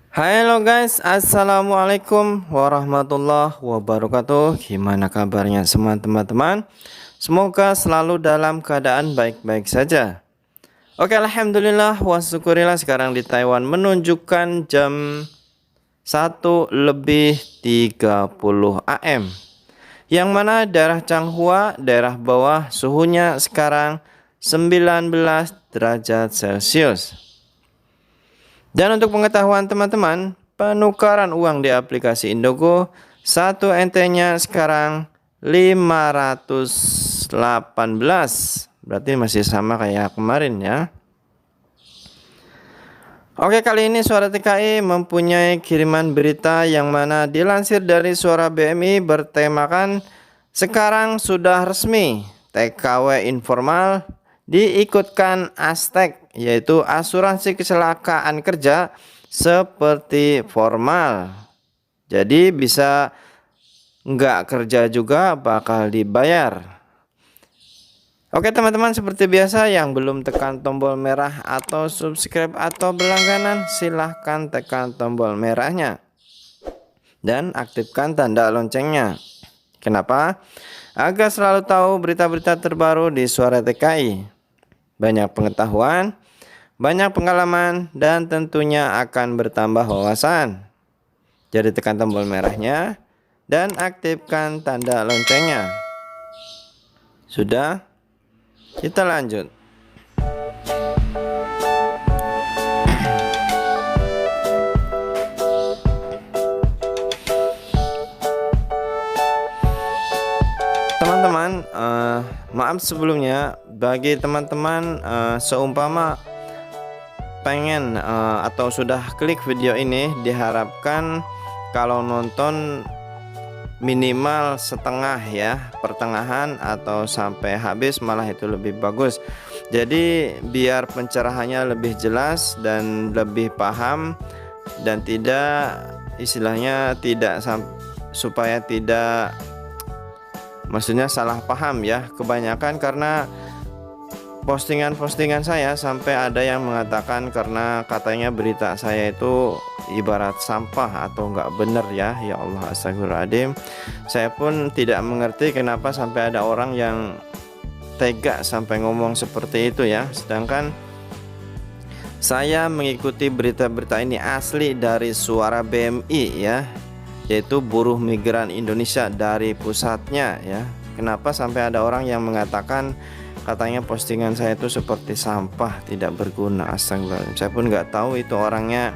Halo guys, assalamualaikum warahmatullahi wabarakatuh. Gimana kabarnya semua teman-teman? Semoga selalu dalam keadaan baik-baik saja. Oke, alhamdulillah wa syukurillah, sekarang di Taiwan menunjukkan jam 1:30 AM. Yang mana daerah Changhua, daerah bawah, suhunya sekarang 19 derajat Celcius. Dan untuk pengetahuan teman-teman, penukaran uang di aplikasi Indogo 1 NT-nya sekarang 518. Berarti masih sama kayak kemarin ya. Oke, kali ini Suara TKI mempunyai kiriman berita yang mana dilansir dari Suara BMI bertemakan sekarang sudah resmi TKW informal diikutkan Astek, yaitu asuransi kecelakaan kerja seperti formal. Jadi bisa nggak kerja juga bakal dibayar. Oke teman-teman, seperti biasa yang belum tekan tombol merah atau subscribe atau berlangganan, silahkan tekan tombol merahnya dan aktifkan tanda loncengnya. Kenapa? Agar selalu tahu berita-berita terbaru di Suara TKI. Banyak pengetahuan, banyak pengalaman, dan tentunya akan bertambah wawasan. Jadi tekan tombol merahnya dan aktifkan tanda loncengnya. Sudah? Kita lanjut. Teman-teman, maaf sebelumnya bagi teman-teman seumpama pengen atau sudah klik video ini, diharapkan kalau nonton minimal setengah ya, pertengahan atau sampai habis, malah itu lebih bagus. Jadi biar pencerahannya lebih jelas dan lebih paham, dan tidak istilahnya tidak supaya tidak, maksudnya salah paham ya. Kebanyakan karena postingan-postingan saya sampai ada yang mengatakan karena katanya berita saya itu ibarat sampah atau enggak benar ya. Ya Allah, astagfirullahaladzim. Saya pun tidak mengerti kenapa sampai ada orang yang tega sampai ngomong seperti itu ya. Sedangkan saya mengikuti berita-berita ini asli dari Suara BMI ya, yaitu Buruh Migran Indonesia, dari pusatnya ya. Kenapa sampai ada orang yang mengatakan katanya postingan saya itu seperti sampah, tidak berguna? Astagfirullah. Saya pun nggak tahu itu orangnya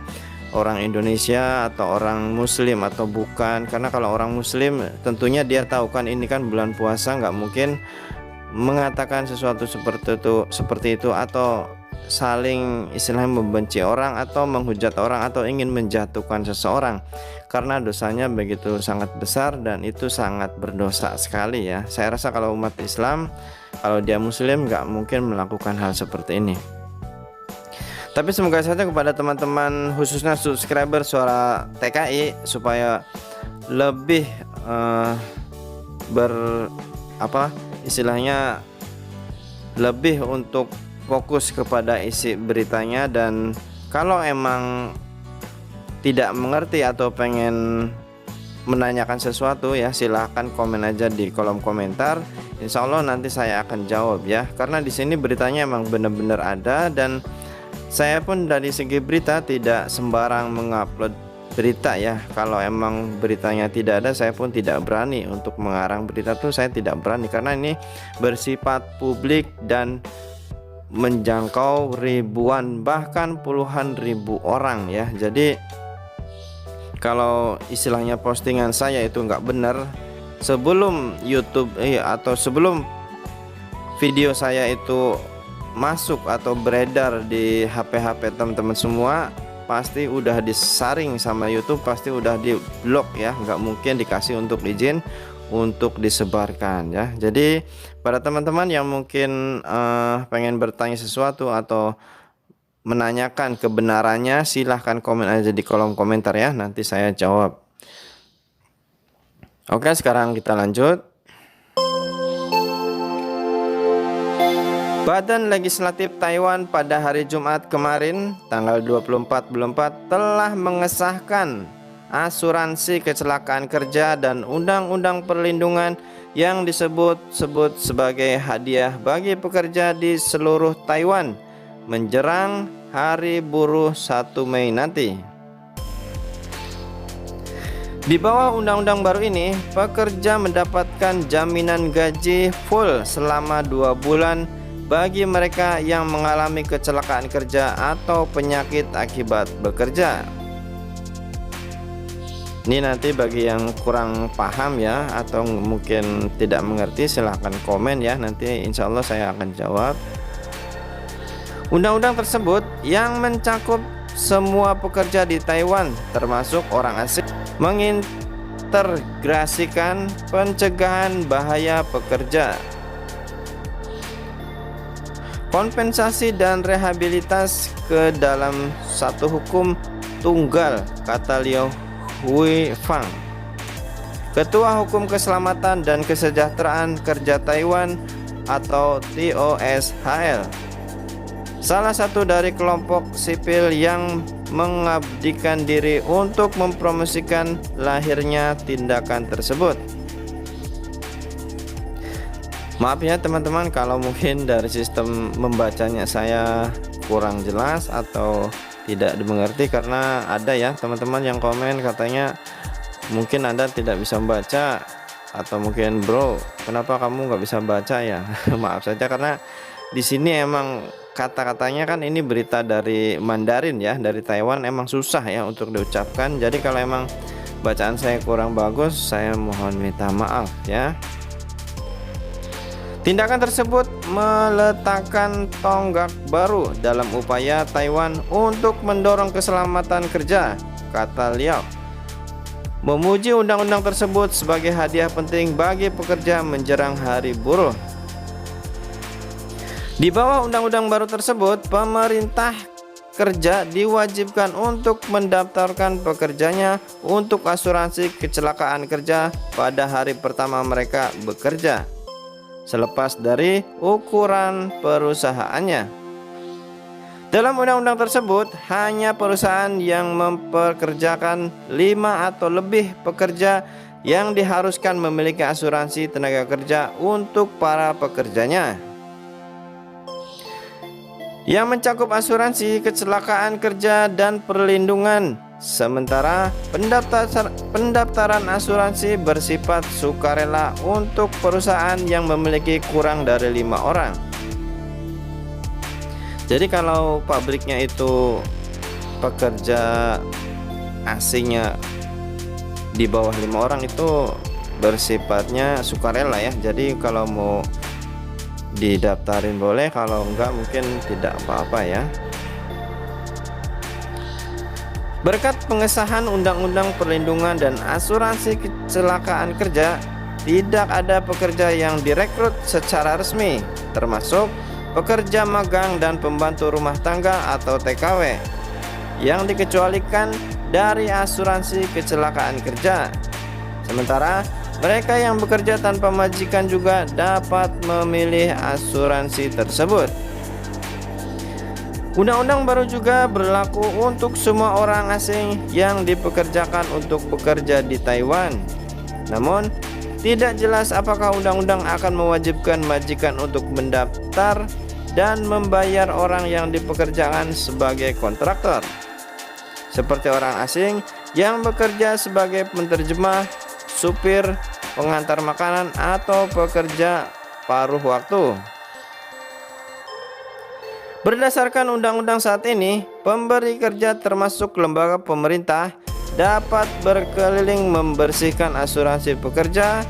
orang Indonesia atau orang Muslim atau bukan. Karena kalau orang Muslim tentunya dia tahu kan ini kan bulan puasa, nggak mungkin mengatakan sesuatu seperti itu atau saling istilahnya membenci orang atau menghujat orang atau ingin menjatuhkan seseorang, karena dosanya begitu sangat besar dan itu sangat berdosa sekali ya. Saya rasa kalau umat Islam, kalau dia Muslim, nggak mungkin melakukan hal seperti ini. Tapi semoga saja kepada teman-teman khususnya subscriber Suara TKI supaya lebih istilahnya lebih untuk fokus kepada isi beritanya. Dan kalau emang tidak mengerti atau pengen menanyakan sesuatu ya, silahkan komen aja di kolom komentar. Insya Allah nanti saya akan jawab ya, karena di sini beritanya emang benar-benar ada, dan saya pun dari segi berita tidak sembarang mengupload berita ya. Kalau emang beritanya tidak ada, saya pun tidak berani untuk mengarang berita tuh, saya tidak berani karena ini bersifat publik dan menjangkau ribuan bahkan puluhan ribu orang ya. Jadi kalau istilahnya postingan saya itu nggak benar, sebelum YouTube atau sebelum video saya itu masuk atau beredar di HP-HP teman-teman semua, pasti udah disaring sama YouTube, pasti udah di blok ya, nggak mungkin dikasih untuk izin untuk disebarkan ya. Jadi pada teman-teman yang mungkin pengen bertanya sesuatu atau menanyakan kebenarannya, silahkan komen aja di kolom komentar ya, nanti saya jawab. Oke, sekarang kita lanjut. Badan Legislatif Taiwan pada hari Jumat kemarin, tanggal 24 bulan 4, telah mengesahkan asuransi kecelakaan kerja dan undang-undang perlindungan yang disebut-sebut sebagai hadiah bagi pekerja di seluruh Taiwan menjelang Hari Buruh 1 Mei nanti. Di bawah undang-undang baru ini, pekerja mendapatkan jaminan gaji full selama 2 bulan bagi mereka yang mengalami kecelakaan kerja atau penyakit akibat bekerja. Ini nanti bagi yang kurang paham ya, atau mungkin tidak mengerti, silahkan komen ya, nanti insya Allah saya akan jawab. Undang-undang tersebut yang mencakup semua pekerja di Taiwan termasuk orang asing, mengintegrasikan pencegahan bahaya pekerja, kompensasi dan rehabilitas ke dalam satu hukum tunggal, kata Liu Huifang, Ketua Hukum Keselamatan dan Kesejahteraan Kerja Taiwan atau TOSHL, salah satu dari kelompok sipil yang mengabdikan diri untuk mempromosikan lahirnya tindakan tersebut. Maaf ya teman-teman kalau mungkin dari sistem membacanya saya kurang jelas atau tidak dimengerti, karena ada ya teman-teman yang komen katanya mungkin Anda tidak bisa membaca, atau mungkin bro kenapa kamu nggak bisa baca ya. Maaf saja karena di sini emang kata-katanya kan ini berita dari Mandarin ya, dari Taiwan, emang susah ya untuk diucapkan. Jadi kalau emang bacaan saya kurang bagus, saya mohon minta maaf ya. Tindakan tersebut meletakkan tonggak baru dalam upaya Taiwan untuk mendorong keselamatan kerja, kata Liu. Memuji undang-undang tersebut sebagai hadiah penting bagi pekerja menjelang Hari Buruh. Di bawah undang-undang baru tersebut, pemerintah kerja diwajibkan untuk mendaftarkan pekerjanya untuk asuransi kecelakaan kerja pada hari pertama mereka bekerja, selepas dari ukuran perusahaannya. Dalam undang-undang tersebut, hanya perusahaan yang mempekerjakan 5 atau lebih pekerja yang diharuskan memiliki asuransi tenaga kerja untuk para pekerjanya, yang mencakup asuransi kecelakaan kerja dan perlindungan. Sementara pendaftaran asuransi bersifat sukarela untuk perusahaan yang memiliki kurang dari 5 orang. Jadi kalau pabriknya itu pekerja asingnya di bawah 5 orang itu bersifatnya sukarela ya. Jadi kalau mau didaftarin boleh, kalau enggak mungkin tidak apa-apa ya. Berkat pengesahan Undang-Undang Perlindungan dan Asuransi Kecelakaan Kerja, tidak ada pekerja yang direkrut secara resmi, termasuk pekerja magang dan pembantu rumah tangga atau TKW, yang dikecualikan dari asuransi kecelakaan kerja. Sementara mereka yang bekerja tanpa majikan juga dapat memilih asuransi tersebut. Undang-undang baru juga berlaku untuk semua orang asing yang dipekerjakan untuk bekerja di Taiwan. Namun, tidak jelas apakah undang-undang akan mewajibkan majikan untuk mendaftar dan membayar orang yang dipekerjakan sebagai kontraktor, seperti orang asing yang bekerja sebagai penerjemah, supir, pengantar makanan, atau pekerja paruh waktu. Berdasarkan undang-undang saat ini, pemberi kerja termasuk lembaga pemerintah dapat berkeliling membersihkan asuransi pekerja,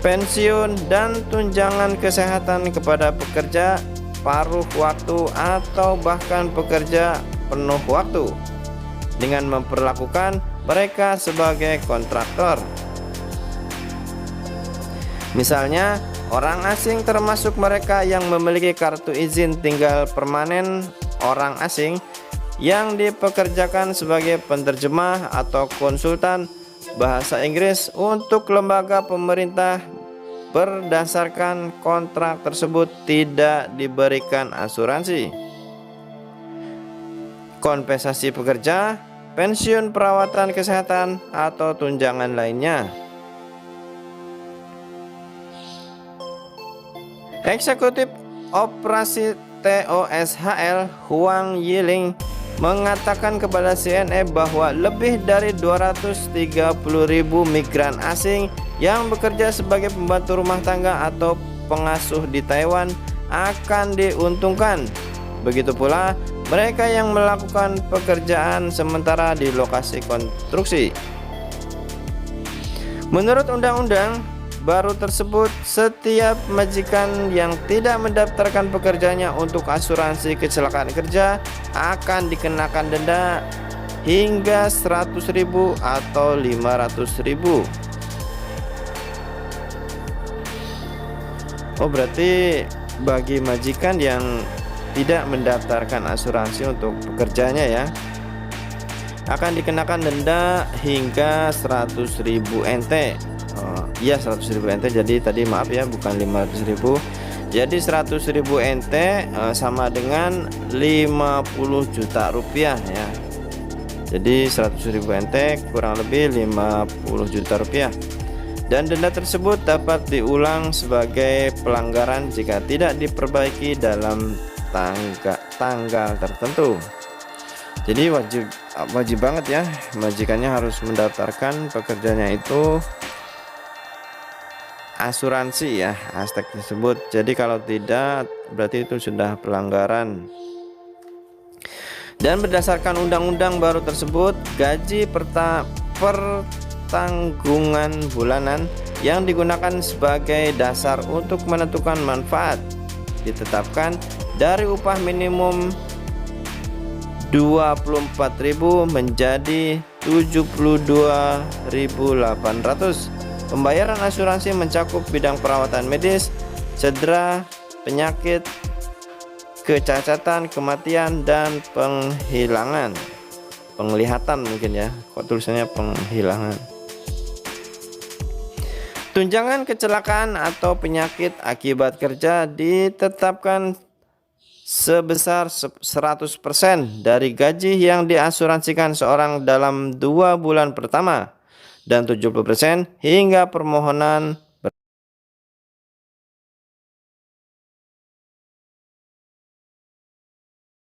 pensiun, dan tunjangan kesehatan kepada pekerja paruh waktu atau bahkan pekerja penuh waktu dengan memperlakukan mereka sebagai kontraktor. Misalnya, orang asing termasuk mereka yang memiliki kartu izin tinggal permanen orang asing yang dipekerjakan sebagai penerjemah atau konsultan bahasa Inggris untuk lembaga pemerintah berdasarkan kontrak tersebut tidak diberikan asuransi, kompensasi pekerja, pensiun, perawatan kesehatan, atau tunjangan lainnya. Eksekutif Operasi TOSHL Huang Yiling mengatakan kepada CNN bahwa lebih dari 230.000 migran asing yang bekerja sebagai pembantu rumah tangga atau pengasuh di Taiwan akan diuntungkan. Begitu pula mereka yang melakukan pekerjaan sementara di lokasi konstruksi. Menurut undang-undang baru tersebut, setiap majikan yang tidak mendaftarkan pekerjanya untuk asuransi kecelakaan kerja akan dikenakan denda hingga 100.000 atau 500.000. Oh, berarti bagi majikan yang tidak mendaftarkan asuransi untuk pekerjanya ya, akan dikenakan denda hingga 100.000 NT. Iya 100.000 NT, jadi tadi maaf ya, bukan 500.000. Jadi 100.000 NT sama dengan 50 juta rupiah ya. Jadi 100.000 NT kurang lebih 50 juta rupiah. Dan denda tersebut dapat diulang sebagai pelanggaran jika tidak diperbaiki dalam tanggal tertentu. Jadi wajib banget ya, majikannya harus mendaftarkan pekerjanya itu asuransi ya, hashtag tersebut. Jadi kalau tidak, berarti itu sudah pelanggaran. Dan berdasarkan undang-undang baru tersebut, gaji pertanggungan bulanan yang digunakan sebagai dasar untuk menentukan manfaat ditetapkan dari upah minimum 24.000 menjadi 72.800. Pembayaran asuransi mencakup bidang perawatan medis, cedera, penyakit, kecacatan, kematian, dan penghilangan. Penglihatan mungkin ya, kok tulisannya penghilangan. Tunjangan kecelakaan atau penyakit akibat kerja ditetapkan sebesar 100% dari gaji yang diasuransikan seorang dalam 2 bulan pertama dan 70% hingga permohonan